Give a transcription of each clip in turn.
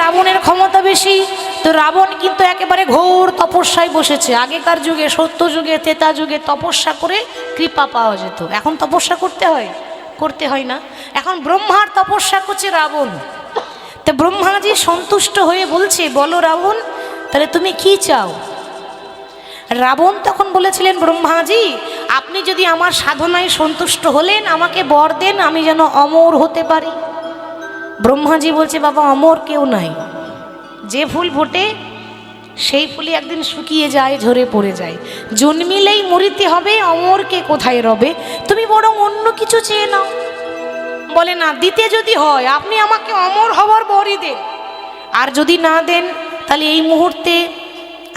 রাবণের ক্ষমতা বেশি, তো রাবণ কিন্তু একেবারে ঘোর তপস্যায় বসেছে। আগেকার যুগে, সত্য যুগে, ত্রেতা যুগে তপস্যা করে কৃপা পাওয়া যেত। এখন তপস্যা করতে হয় না। এখন ব্রহ্মার তপস্যা করছে রাবণ। তো ব্রহ্মাজি সন্তুষ্ট হয়ে বলছে, বলো রাবণ, তাহলে তুমি কি চাও? রাবণ তখন বলেছিলেন, ব্রহ্মাজি আপনি যদি আমার সাধনায় সন্তুষ্ট হলেন, আমাকে বর দেন, আমি যেন অমর হতে পারি। ব্রহ্মাজি বলছে, বাবা অমর কেউ নাই, যে ফুল ফোটে সেই ফুলই একদিন শুকিয়ে যায়, ঝরে পড়ে যায়, জন্মিলেই মরিতে হবে, অমরকে কোথায় রবে, তুমি বরং অন্য কিছু চেয়ে নাও। বলে না, দিতে যদি হয় আপনি আমাকে অমর হবার বরই দেন, আর যদি না দেন তাহলে এই মুহূর্তে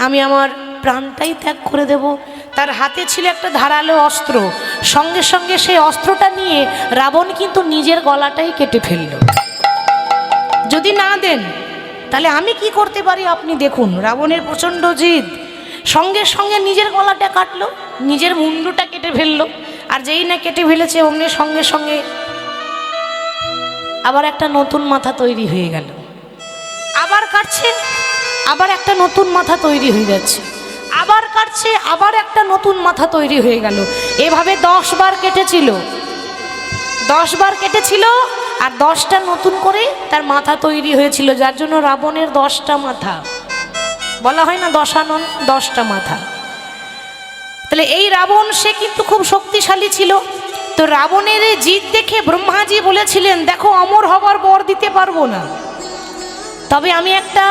আমি আমার প্রাণটাই ত্যাগ করে দেব। তার হাতে ছিল একটা ধারালো অস্ত্র, সঙ্গে সঙ্গে সেই অস্ত্রটা নিয়ে রাবণ কিন্তু নিজের গলাটাই কেটে ফেলল। যদি না দেন তাহলে আমি কি করতে পারি আপনি দেখুন। রাবণের প্রচণ্ড জিদ, সঙ্গে সঙ্গে নিজের গলাটা কাটলো, নিজের মুন্ডুটা কেটে ফেললো। আর যেই না কেটে ফেলেছে অমনি সঙ্গে সঙ্গে আবার একটা নতুন মাথা তৈরি হয়ে গেল। আবার কাটছে, আবার একটা নতুন মাথা তৈরি হয়ে যাচ্ছে, আবার কাটছে, আবার একটা নতুন মাথা তৈরি হয়ে গেল। এভাবে 10 বার কেটেছিল, 10 বার কেটেছিল, আর 10টা নতুন করে তার মাথা তৈরি হয়েছিল, যার জন্য রাবণের 10টা মাথা। বলা হয় না দশানন, 10টা মাথা। তাহলে এই রাবণ সে কিন্তু খুব শক্তিশালী ছিল। তো রাবণের এই জিদ দেখে ব্রহ্মাজি বলেছিলেন, দেখো অমর হবার বর দিতে পারবো না, তবে আমি একটা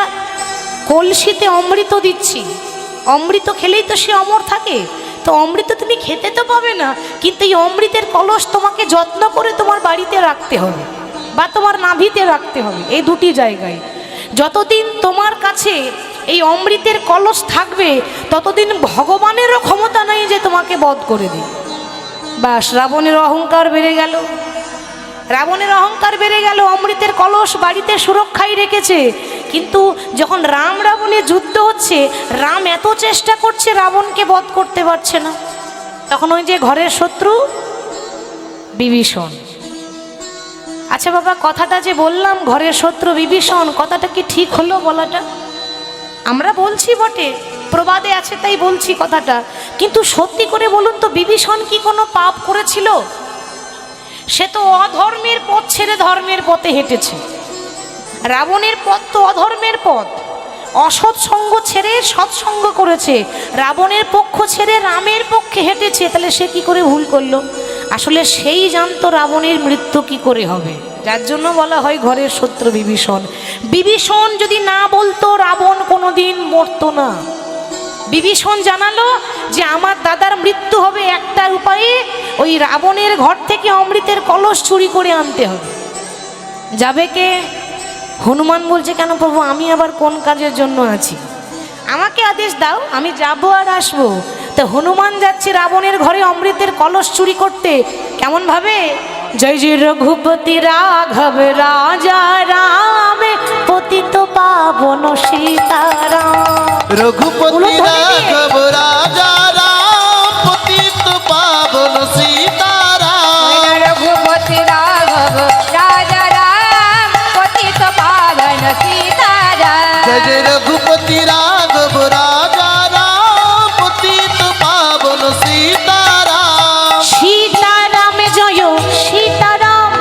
কলসিতে অমৃত দিচ্ছি, অমৃত খেলেই তো সে অমর থাকে। তো অমৃত তুমি খেতে তো পাবে না, কিন্তু এই অমৃতের কলস তোমাকে যত্ন করে তোমার বাড়িতে রাখতে হবে বা তোমার নাভিতে রাখতে হবে। এই দুটি জায়গায় যতদিন তোমার কাছে এই অমৃতের কলস থাকবে, ততদিন ভগবানেরও ক্ষমতা নাই যে তোমাকে বধ করে দিই। বাস, রাবণের অহংকার বেড়ে গেল, রাবণের অহংকার বেড়ে গেল। অমৃতের কলস বাড়িতে সুরক্ষায় রেখেছে, কিন্তু যখন রাম রাবণের যুদ্ধ হচ্ছে, রাম এত চেষ্টা করছে রাবণকে বধ করতে পারছে না। তখন ওই যে ঘরের শত্রু বিভীষণ। আচ্ছা বাবা, কথাটা যে বললাম ঘরের শত্রু বিভীষণ, কথাটা কি ঠিক হলো বলাটা? আমরা বলছি বটে, প্রবাদে আছে তাই বলছি কথাটা, কিন্তু সত্যি করে বলুন তো, বিভীষণ কি কোনো পাপ করেছিল? সে তো অধর্মের পথ ছেড়ে ধর্মের পথে হেঁটেছে। রাবণের পথ তো অধর্মের পথ, অসৎসঙ্গ ছেড়ে সৎসঙ্গ করেছে, রাবণের পক্ষ ছেড়ে রামের পক্ষে হেঁটেছে। তাহলে সে কি করে ভুল করলো? আসলে সেই জানতো রাবণের মৃত্যু কি করে হবে, যার জন্য বলা হয় ঘরের শত্রু বিভীষণ। বিভীষণ যদি না বলতো, রাবণ কোনোদিন মরতো না। বিভীষণ জানালো যে আমার দাদার মৃত্যু হবে একটা উপায়ে, ওই রাবণের ঘর থেকে অমৃতের কলস চুরি করে আনতে হবে। যাবে কে? হনুমান বলছে, কেন প্রভু, আমি আবার কোন কাজের জন্য আছি, আমাকে আদেশ দাও, আমি যাবো আর আসবো। তো হনুমান যাচ্ছে রাবণের ঘরে অমৃতের কলস চুরি করতে। কেমন ভাবে? জয় জয় রঘুপতি রাঘব রাজা রাম, পতিত পাবন সীতারাম। রঘুপতি রাঘব রাজা রাম, পতিত পাবন সীতারাম। রঘুপতি রাঘব রাজা রাম, পতিত পাবন সীতারাম। জয় জয় রঘুপতি রাঘব রাজা রাম, পতিত পাবন সীতারাম। সীতারাম জয় সীতারাম,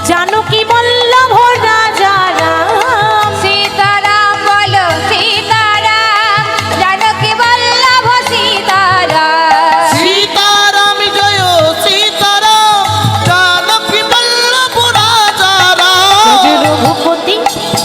জানকী বল্লভ রাজা রাম। সীতারাম বলো সীতারাম, জানকী বল্লভ সীতারাম। সীতারাম জয় সীতারাম, জানকী বল্লভ রাজা রাম। জয় রঘুপতি,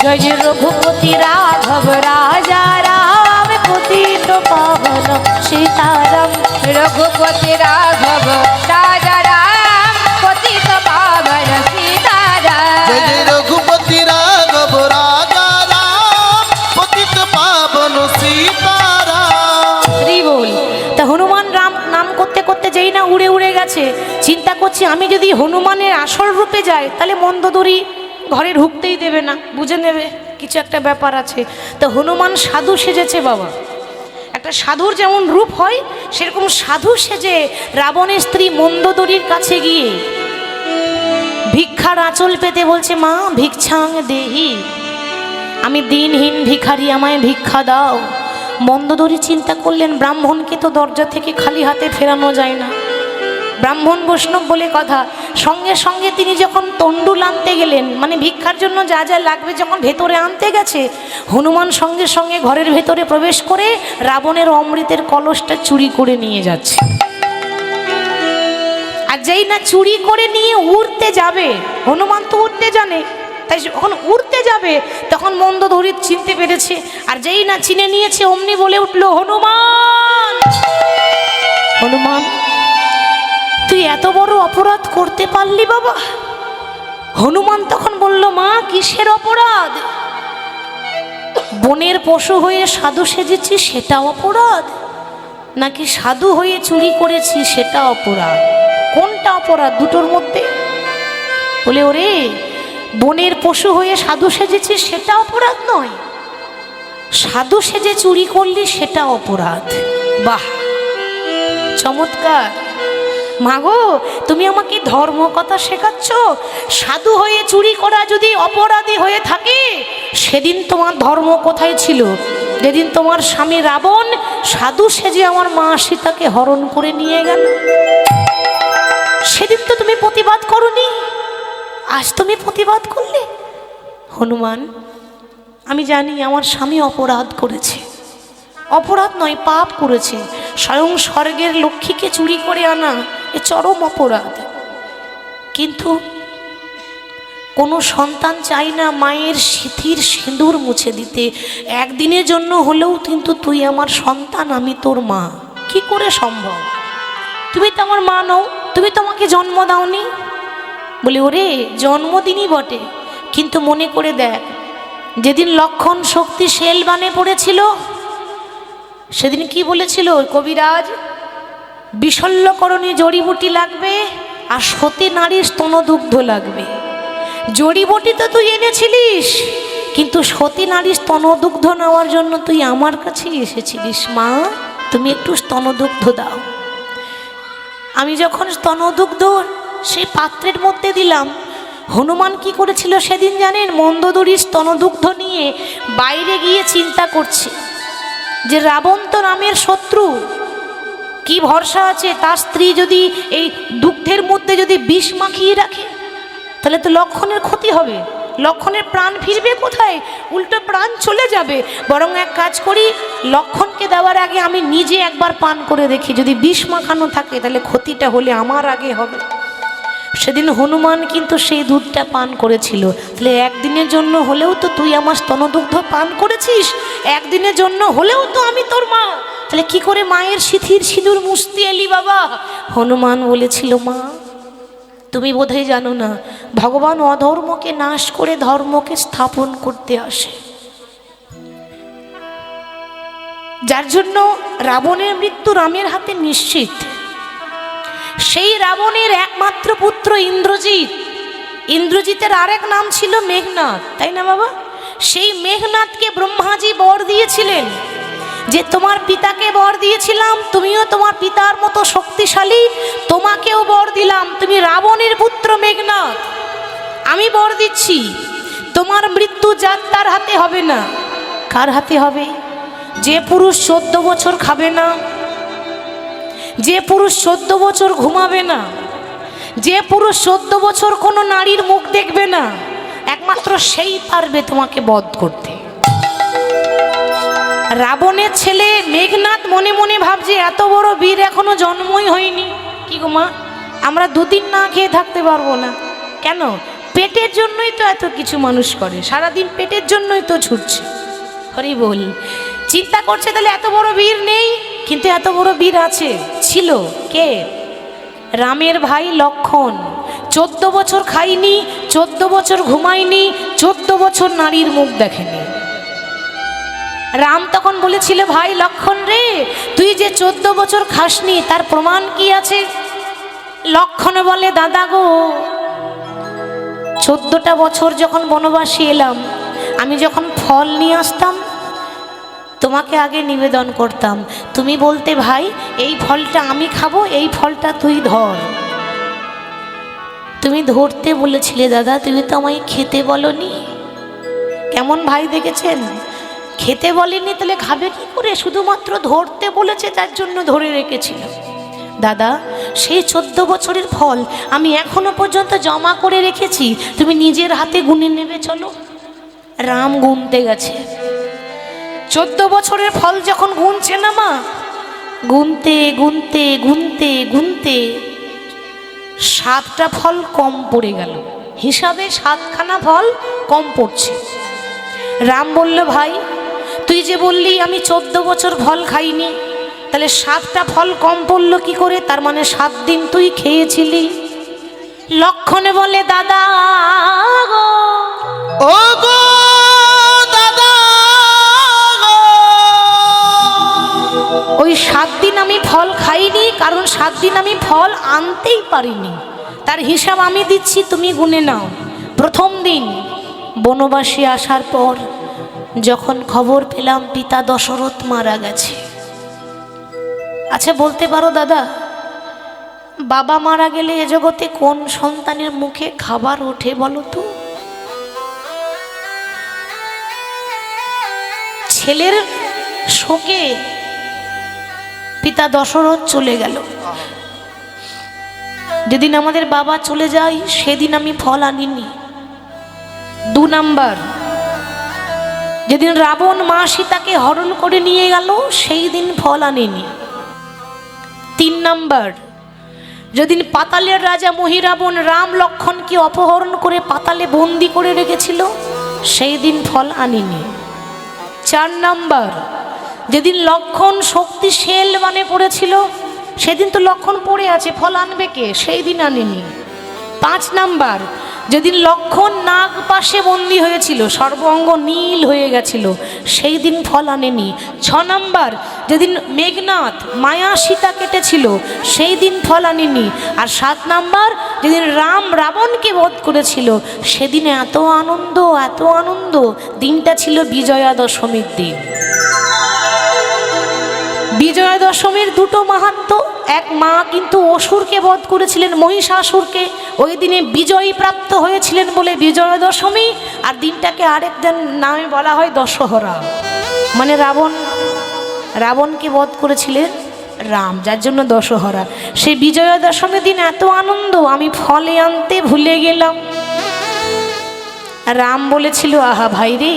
জয় রঘুপতি রাঘব রাজা রাম, পতিত পাবন সীতারাম। রঘুপতি রাঘব রাজা রাম, পতিত পাবন সীতারাম। জয় জয় রঘুপতি রাঘব রাজা রাম, পতিত পাবন সীতারাম। হরি বল। তা হনুমান রাম নাম করতে করতে যেই না উড়ে উড়ে গেছে, চিন্তা করছি আমি যদি হনুমানের আসল রূপে যাই, তাহলে মন্দোদরি ঘরে ঢুকতেই দেবে না, বুঝে নেবে কিছু একটা ব্যাপার আছে। তো হনুমান সাধু সেজেছে বাবা। একটা সাধুর যেমন রূপ হয়, সেরকম সাধু সেজে রাবণের স্ত্রী মন্দোদরির কাছে গিয়ে ভিক্ষার আঁচল পেতে বলছে, মা ভিক্ষাং দেহি, আমি দিনহীন ভিখারি, আমায় ভিক্ষা দাও। মন্দোদরী চিন্তা করলেন, ব্রাহ্মণকে তো দরজা থেকে খালি হাতে ফেরানো যায় না, ব্রাহ্মণ বৈষ্ণব বলে কথা। সঙ্গে সঙ্গে তিনি যখন তণ্ডুল আনতে গেলেন, মানে ভিক্ষার জন্য যা যা লাগবে যখন ভেতরে আনতে গেছে, হনুমান সঙ্গে সঙ্গে ঘরের ভেতরে প্রবেশ করে রাবণের অমৃতের কলসটা চুরি করে নিয়ে যাচ্ছে। আর যেই না চুরি করে নিয়ে উড়তে যাবে, হনুমান তো উড়তে জানে, তাই যখন উড়তে যাবে তখন মন্দোদরী চিনতে পেরেছে। আর যেই না চিনে নিয়েছে অমনি বলে উঠলো, হনুমান, হনুমান, তুই এত বড় অপরাধ করতে পারলি বাবা? হনুমান তখন বলল, মা, কিসের অপরাধ? বনের পশু হয়ে সাধু সেজেছি সেটা অপরাধ, নাকি সাধু হয়ে চুরি করেছি সেটা অপরাধ? কোনটা অপরাধ দুটোর মধ্যে? বলে, ওরে, বনের পশু হয়ে সাধু সেজেছি সেটা অপরাধ নয়, সাধু সেজে চুরি করলি সেটা অপরাধ। বাহ, চমৎকার। মাগো, তুমি আমাকে ধর্ম কথা শেখাচ্ছ? সাধু হয়ে চুরি করা যদি অপরাধী হয়ে থাকে, সেদিন তোমার ধর্ম কোথায় ছিল? যেদিন তোমার স্বামী রাবণ সাধু সেজে আমার মা সীতাকে হরণ করে নিয়ে গেল, সেদিন তো তুমি প্রতিবাদ করোনি, আজ তুমি প্রতিবাদ করলে। হনুমান, আমি জানি আমার স্বামী অপরাধ করেছে, অপরাধ নয় পাপ করেছে। স্বয়ং স্বর্গের লক্ষ্মীকে চুরি করে আনা এ চরম অপরাধ। কিন্তু কোনো সন্তান চাই না মায়ের সিঁথির সিঁদুর মুছে দিতে। একদিনের জন্য হলেও কিন্তু তুই আমার সন্তান, আমি তোর মা। কি করে সম্ভব? তুমি তো আমার মা নও, তুমি তো আমাকে জন্ম দাওনি। বলে, ওরে, জন্মদিনই বটে, কিন্তু মনে করে দেখ, যেদিন লক্ষণ শক্তি শেলবানে পড়েছিল সেদিন কি বলেছিল কবিরাজ? বিশল্যকরণী জড়িবুটি লাগবে আর সতী নারীর স্তনদুগ্ধ লাগবে। জড়িবুটি তো তুই এনেছিলিস, কিন্তু সতী নারীর স্তনদুগ্ধ নেওয়ার জন্য তুই আমার কাছেই এসেছিলিস। মা, তুমি একটু স্তনদুগ্ধ দাও। আমি যখন স্তনদুগ্ধ সেই পাত্রের মধ্যে দিলাম, হনুমান কি করেছিল সেদিন জানেন? মন্দোদরীর স্তনদুগ্ধ নিয়ে বাইরে গিয়ে চিন্তা করছে যে রাবণ তো রামের শত্রু, কি ভরসা আছে তার স্ত্রী যদি এই দুগ্ধের মধ্যে যদি বিষ মাখিয়ে রাখে, তাহলে তো লক্ষণের ক্ষতি হবে, লক্ষণের প্রাণ ফিরবে কোথায়? উল্টো প্রাণ চলে যাবে। বরং এক কাজ করি, লক্ষণকে দেওয়ার আগে আমি নিজে একবার পান করে দেখি, যদি বিষ মাখানো থাকে তাহলে ক্ষতিটা হলে আমার আগে হবে। সেদিন হনুমান কিন্তু সেই দুধটা পান করেছিল। তাহলে একদিনের জন্য হলেও তো তুই আমার স্তনদুগ্ধ পান করেছিস, একদিনের জন্য হলেও তো আমি তোর মা। তাহলে কি করে মায়ের সিঁথির সিঁদুর মুছতে এলি বাবা? হনুমান বলেছিল, মা, তুমি বোধহয় জানো না, ভগবান অধর্মকে নাশ করে ধর্মকে স্থাপন করতে আসে। যার জন্য রাবণের মৃত্যু রামের হাতে নিশ্চিত। সেই রাবণের একমাত্র পুত্র ইন্দ্রজিৎ, ইন্দ্রজিতের আরেক নাম ছিল মেঘনাদ, তাই না বাবা? সেই মেঘনাদকে ব্রহ্মাজি বর দিয়েছিলেন যে তোমার পিতাকে বর দিয়েছিলাম, তুমিও তোমার পিতার মতো শক্তিশালী, তোমাকেও বর দিলাম, তুমি রাবণের পুত্র মেঘনাদ। আমি বর দিচ্ছি, তোমার মৃত্যু যাত্রার হাতে হবে না। কার হাতে হবে? যে পুরুষ 14 বছর খাবে না, যে পুরুষ 14 বছর ঘুমাবে না, যে পুরুষ 14 বছর কোনো নারীর মুখ দেখবে না, একমাত্র সেই পারবে তোমাকে বধ করতে। রাবণের ছেলে মেঘনাদ মনে মনে ভাবছে, এত বড় বীর এখনো জন্মই হয়নি। কি গো মা, আমরা 2 দিন না খেয়ে থাকতে পারবো না কেন? পেটের জন্যই তো এত কিছু মানুষ করে, সারাদিন পেটের জন্যই তো ছুটছে। হরি বল। চিন্তা করছে তাহলে এত বড় বীর নেই, কিন্তু এত বড় বীর আছে, ছিল। কে? রামের ভাই লক্ষণ। 14 বছর খাইনি, 14 বছর ঘুমায়নি, 14 বছর নারীর মুখ দেখেনি। রাম তখন বলেছিল, ভাই লক্ষণ রে, তুই যে 14 বছর খাসনি তার প্রমাণ কি আছে? লক্ষণ বলে, দাদা গো, 14টা বছর যখন বনবাসী এলাম, আমি যখন ফল নিয়ে আসতাম তোমাকে আগে নিবেদন করতাম, তুমি বলতে ভাই এই ফলটা আমি খাবো, এই ফলটা তুই ধর। তুমি ধরতে বলেছিলে দাদা, তুমি তো আমায় খেতে বলনি, কেমন ভাই দেখেছেন? খেতে বলেনি তাহলে খাবে কি করে? শুধুমাত্র ধরতে বলেছে, তার জন্য ধরে রেখেছিল। দাদা, সেই 14 বছরের ফল আমি এখনো পর্যন্ত জমা করে রেখেছি, তুমি নিজের হাতে গুনে নেবে, চলো। রাম গুনতে গেছে। 14 বছরের ফল যখন গুনছে না মা, গুনতে গুনতে গুনতে গুনতে 7টা ফল কম পড়ে গেল। হিসাবে 7খানা ফল কম পড়ছে। রাম বলল, ভাই তুই যে বললি আমি 14 বছর ফল খাইনি, তাহলে 7টা ফল কম পড়লো কি করে? তার মানে 7 দিন তুই খেয়েছিলি। লক্ষণে বলে, দাদা গো, ও গো দাদা গো, ওই 7 দিন আমি ফল খাইনি, কারণ 7 দিন আমি ফল আনতেই পারিনি। তার হিসাব আমি দিচ্ছি, তুমি গুনে নাও। প্রথম দিন বনবাসী আসার পর যখন খবর পেলাম পিতা দশরথ মারা গেছে। আচ্ছা বলতে পারো দাদা, বাবা মারা গেলে এ জগতে কোন সন্তানের মুখে খাবার ওঠে বলো তো? ছেলের শোকে পিতা দশরথ চলে গেল। যেদিন আমাদের বাবা চলে যায় সেদিন আমি ফল আনিনি। 2 নাম্বার, যেদিন রাবণ মা সীতাকে হরণ করে নিয়ে গেল সেই দিন ফল আনিনি। 3 নাম্বার, যেদিন পাতালের রাজা মহিরাবণ রাম লক্ষণকে অপহরণ করে পাতালে বন্দি করে রেখেছিল সেই দিন ফল আনিনি। 4 নাম্বার, যেদিন লক্ষণ শক্তিশাল মানে পড়েছিল সেদিন তো লক্ষণ পড়ে আছে, ফল আনবে কে? সেই দিন আনিনি। 5 নাম্বার, যেদিন লক্ষণ নাগ পাশে বন্দী হয়েছিল, সর্বাঙ্গ নীল হয়ে গেছিল, সেই দিন ফল আনেনি। 6 নাম্বার, যেদিন মেঘনাথ মায়া সীতা কেটেছিল সেই দিন ফল আনেনি। আর 7 নাম্বার, যেদিন রাম রাবণকে বধ করেছিল সেদিনে এত আনন্দ, এত আনন্দ, দিনটা ছিল বিজয়া দশমীর দিন। বিজয়া দশমীর 2টো মাহাত্ম্য। এক, মা কিন্তু অসুরকে বধ করেছিলেন, মহিষাসুরকে, ওই দিনে বিজয়ী প্রাপ্ত হয়েছিলেন বলে বিজয়া দশমী। আর দিনটাকে আরেকজন নামে বলা হয় দশহরা, মানে রাবণকে বধ করেছিলেন রাম, যার জন্য দশহরা। সেই বিজয়া দশমীর দিন এত আনন্দ, আমি ফলে আনতে ভুলে গেলাম। রাম বলেছিল, আহা ভাই রে,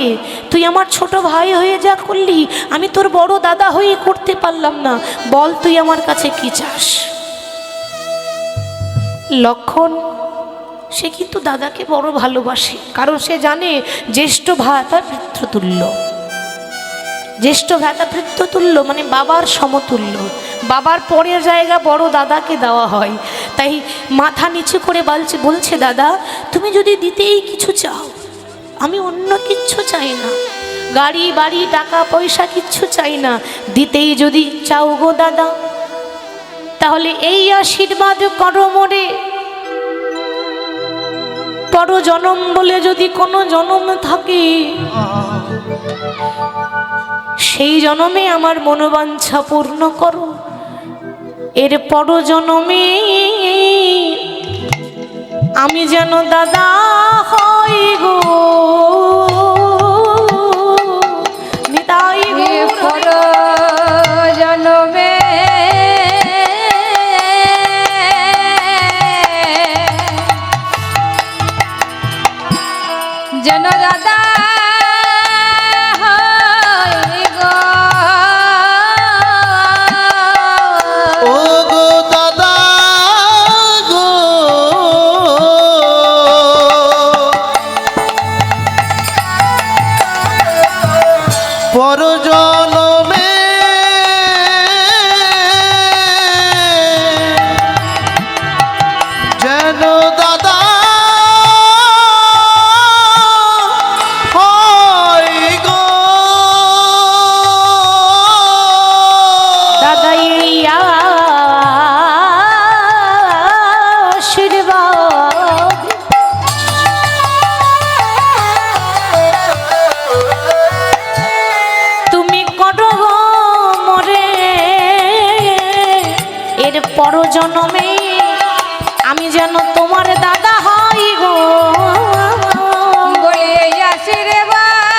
তুই আমার ছোট ভাই হয়ে যা করলি, আমি তোর বড় দাদা হয়ে করতে পারলাম না, বল তুই আমার কাছে কি চাস? লক্ষণ সে কিন্তু দাদাকে বড় ভালোবাসে, কারণ সে জানে জ্যেষ্ঠ ভ্রাতা পিতৃতুল্য। জ্যেষ্ঠ ভ্রাতা পিতৃতুল্য মানে বাবার সমতুল্য, বাবার পরের জায়গা বড় দাদাকে দেওয়া হয়। তাই মাথা নিচু করে বলছে, দাদা তুমি যদি দিতেই কিছু চাও, আমি অন্য কিচ্ছু চাই না, গাড়ি বাড়ি টাকা পয়সা কিচ্ছু চাই না, দিতেই যদি চাও গো দাদা, তাহলে এই আশীর্বাদ করো মোরে, পর জনম বলে যদি কোনো জনম থাকে, সেই জনমে আমার মনোবাঞ্ছা পূর্ণ করো, এর পর জনমে আমি যেন দাদা হই গো, নিতাই পর জনমে যেন দাদা হই গো। ও গো দাদা গো, পর জনমে যেন দাদা হয় গো। দাদা এই আশীর্বাদ তুমি করো গো মোরে, এর পর জনমে আমি যেন তোমার দাদা হই গো। বলে আশীর্বাদ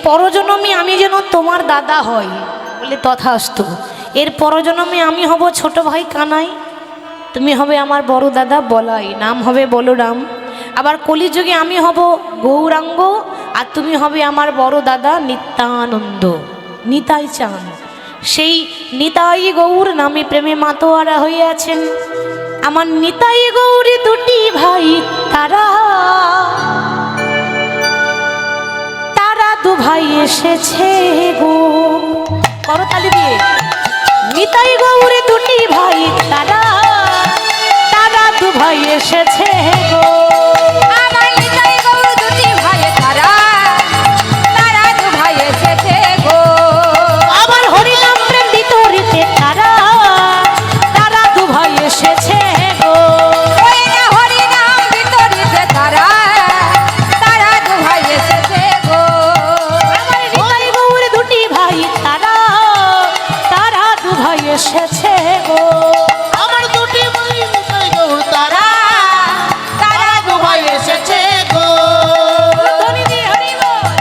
পরজন্মে আমি যেন তোমার দাদা হই। বলে তথাস্তু। এর পরজন্মে আমি হব ছোট ভাই কানাই, তুমি হবে আমার বড় দাদা বলাই, নাম হবে বলরাম। আবার কলিযুগে আমি হব গৌরাঙ্গ, আর তুমি হবে আমার বড় দাদা নিত্যানন্দ, নিতাই চাঁদ। সেই নিতাই গৌর নামে প্রেমে মাতোয়ারা হইয়াছেন আমার নিতাই গৌরী দুটি ভাই, তারা তারা দু ভাই এসেছে গো। করতালি দিয়ে নিতাই গৌরী দুটি ভাই, তারা তারা দু ভাই এসেছে গো। আমার নিতাই গৌর দুটি ভাই, তারা তারা দু ভাই এসেছে গো। আমার হরিনাম প্রেম বিতরিতে তারা তারা দু ভাই এসেছে গো। ওই না হরি নাম বিতরিতে তারা তারা দু ভাই এসেছে গো। আমার নিতাই গৌরী দুটি ভাই, তারা তারা দু ভাই এসেছে গো। আমার দুটি ভাই নিতাই গৌর, তারা তারা দু ভাই এসেছে গো। ধ্বনি দিয়ে হরি বল।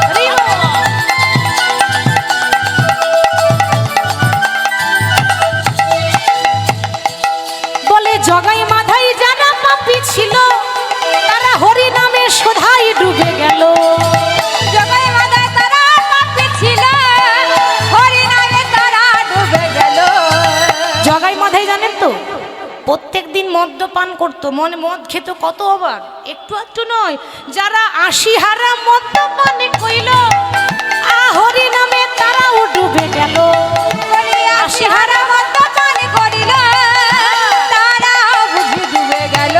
হরি বল। বলে জগাই মাধাই যারা পাপী ছিল, তারা হরি নামে শোধাই ডুবে গেল। জগাই মাদায় তারা পাপী ছিল, হরি নামে তারা ডুবে গেল। জগাই মাধাই জানেন তো, প্রত্যেক দিন মদ্যপান করতো, মনে মদ খেত কত অবাক, একটু একটু নয়। যারা ৮০ হারা মদ্যপানে কইল, হরি নামে তারাও ডুবে গেল। বলিয়া সিহারা মদ্যপান করিল, তারা বুঝি ডুবে গেল।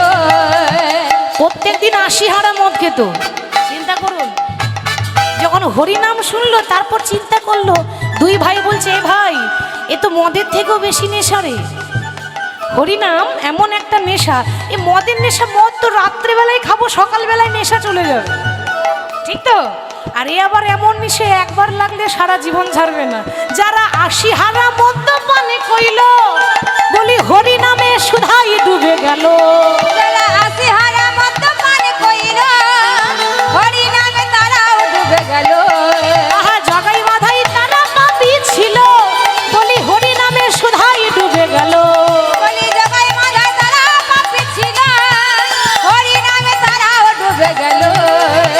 প্রত্যেক দিন ৮০ হারা মদ খেত। চিন্তা করুন, যখন হরিনাম শুনলো তারপর চিন্তা করলো, দুই ভাই বলছে এ ভাই, এ তো মদের থেকেও বেশি নেশা রে। হরিনাম এমন একটা নেশা, এ মদের নেশা, মদ তো রাত্রেবেলায় খাবো, সকালবেলায় নেশা চলে যাবে, ঠিক তো? আর এ আবার এমন নেশা, একবার লাগলে সারা জীবন ছাড়বে না। যারা ৮০ হারা মদ্যপানে কইল, বলি হরিনামে সুধাই ডুবে গেল। যারা সিহারা মদ্যপান করিল, হরি নামে তারাও ডুবে গেল। আহা জগাই মাধাই তারা পাপী ছিল, বলি হরি নামে সুধাই ডুবে গেল। বলি জগাই মাদায় তারা পাপী ছিল, হরি নামে তারাও ডুবে গেল।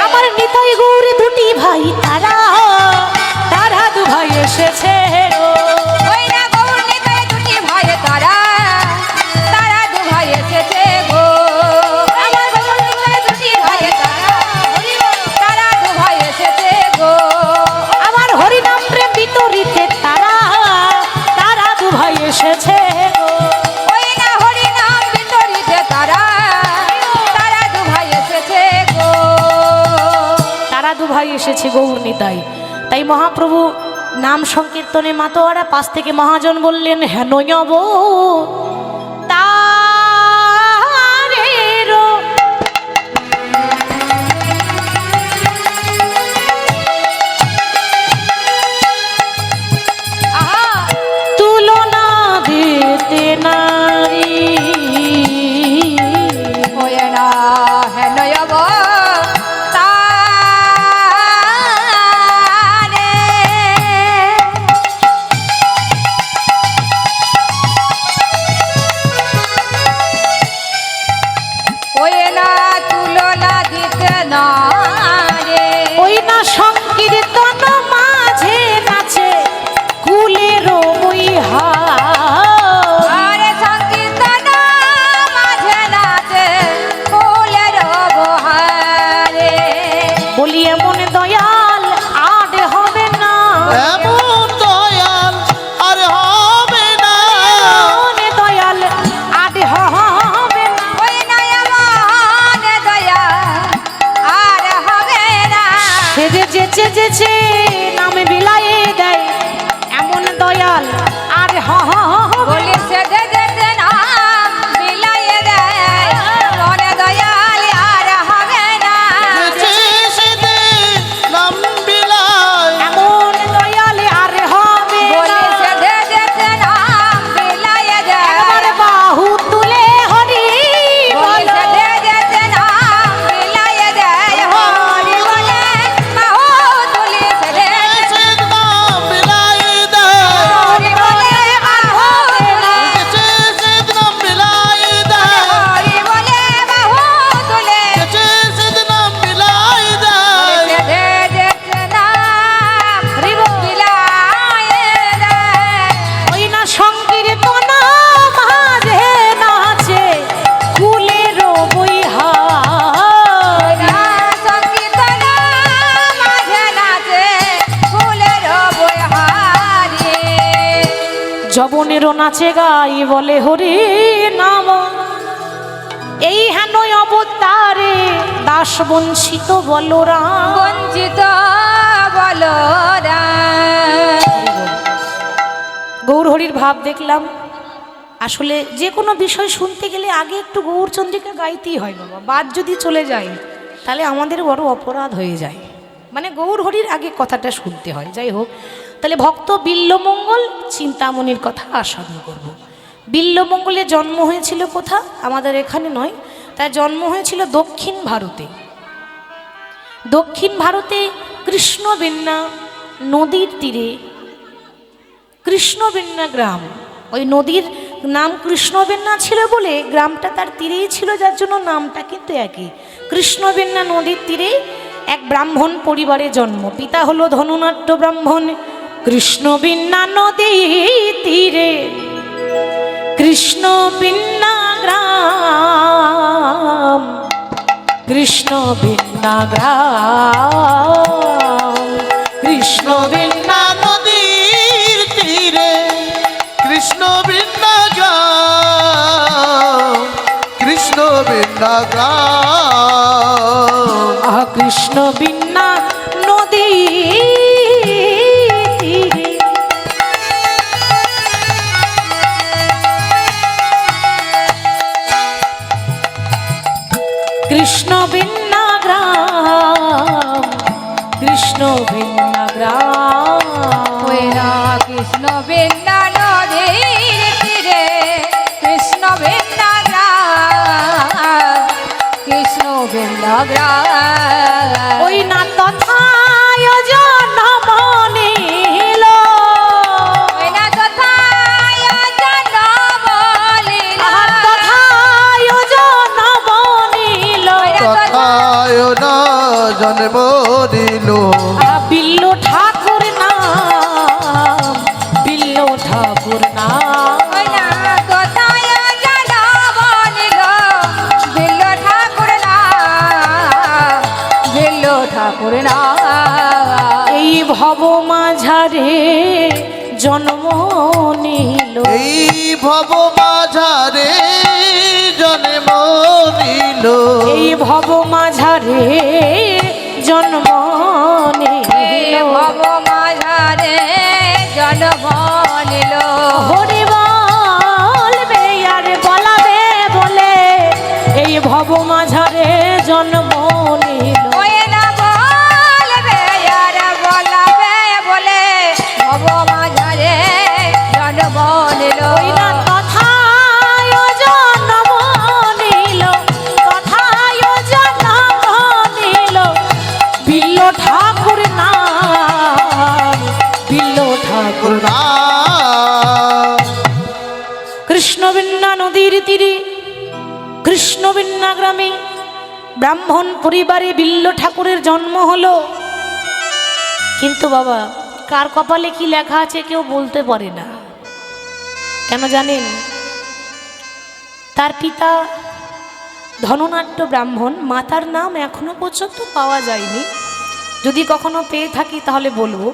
আমার নিতাই গৌরী দুটি ভাই, তারা তারা দু ভাই এসেছে গো। ওই না গৌর নিতাই দুটি ভাই, তারা তারা দু ভাই এসেছে গো। আমার গৌর নিতাই দুটি ভাই, তারা তারা দু ভাই এসেছে গো। আমার হরিনাম প্রেম বিতরিতে তারা তারা দু ভাই এসেছে গো। ওই না হরি নাম বিতরিতে তারা তারা দু ভাই এসেছে গো। তারা দু ভাই এসেছে গৌর নিতাই। তাই মহাপ্রভু নাম সংকীর্তনে মাতোয়ারা, পাশ থেকে মহাজন বললেন, হেন নব তারেরও আহা তুলনা দিতে নারী। ওই না হেনয়ব তারে। নাচে গাই বলে হরি নাম। এই হেন অবতারে দাস বঞ্চিত বলরাম। বঞ্চিত বলরাম। গৌর হরির ভাব দেখলাম। আসলে যে কোনো বিষয় শুনতে গেলে আগে একটু গৌরচন্দ্রিকা গাইতেই হয় বাবা। বাদ যদি চলে যায় তাহলে আমাদের বড় অপরাধ হয়ে যায়। মানে গৌর হরির আগে কথাটা শুনতে হয়। যাই হোক, তাহলে ভক্ত বিল্লমঙ্গল চিন্তামণির কথা আস্বাদন করব। বিল্লমঙ্গলের জন্ম হয়েছিল কোথা? আমাদের এখানে নয়, তার জন্ম হয়েছিল দক্ষিণ ভারতে। দক্ষিণ ভারতে কৃষ্ণবেন্না নদীর তীরে, কৃষ্ণবেন্না গ্রাম। ওই নদীর নাম কৃষ্ণবেন্না ছিল বলে গ্রামটা তার তীরেই ছিল, যার জন্য নামটা কিন্তু একই। কৃষ্ণবেন্না নদীর তীরে এক ব্রাহ্মণ পরিবারে জন্ম। পিতা হলো ধনুনাট্য ব্রাহ্মণ। কৃষ্ণবেন্না নদীর তীরে কৃষ্ণবেন্না গ্রাম, কৃষ্ণবেন্না গ্রাম, কৃষ্ণবেন্না নদীর তীরে কৃষ্ণবেন্না গ্রাম, কৃষ্ণবেন্না গ্রাম। কৃষ্ণবেন্না নদী তীরে কৃষ্ণবেন্না গ্রাম, কৃষ্ণবেন্না গ্রাম। ওরা কৃষ্ণবেন্না নদীর তীরে কৃষ্ণবেন্না গ্রাম, কৃষ্ণবেন্না গ্রাম। ওই না তথায় জন্ম নিল, ওই না তথায় জন্ম নিল, তথায় জন্ম নিল, তথায় না জন্ম দিল। বিল্ল ঠাকুর নাম, বিল্ল ঠাকুর নাম। ওই না তথায় জন্ম নিল, বিল্ল ঠাকুর নাম, বিল্ল ঠাকুর নাম। এই ভব মাঝারে জন্ম নিল, এই ভব মাঝারে জন্ম নিল। এই ভব মাঝারে জন্ম নিল। ভব মাঝারে জন্ম নিল। হরি বলবে আর বলাবে বলে এই ভব মাঝারে জন্ম নিল। ওই না বলবে আর বলাবে বলে ভব মাঝারে জন্ম নিল। ওই না তথায় জন্ম নিল, তথায় জন্ম নিল, বিল্ল ঠাকুর নাম, বিল্ল ঠাকুর নাম। কৃষ্ণবেন্না নদীর তীরে কৃষ্ণবেন্না গ্রামে ব্রাহ্মণ পরিবারে বিল্ল ঠাকুরের জন্ম হলো। কিন্তু বাবা, কার কপালে কি লেখা আছে কেউ বলতে পারে না। কেন জানেন? তার পিতা ধনুনাট্য ব্রাহ্মণ, মাতার নাম এখনো পর্যন্ত পাওয়া যায়নি। যদি কখনো পেয়ে থাকি তাহলে বলবো।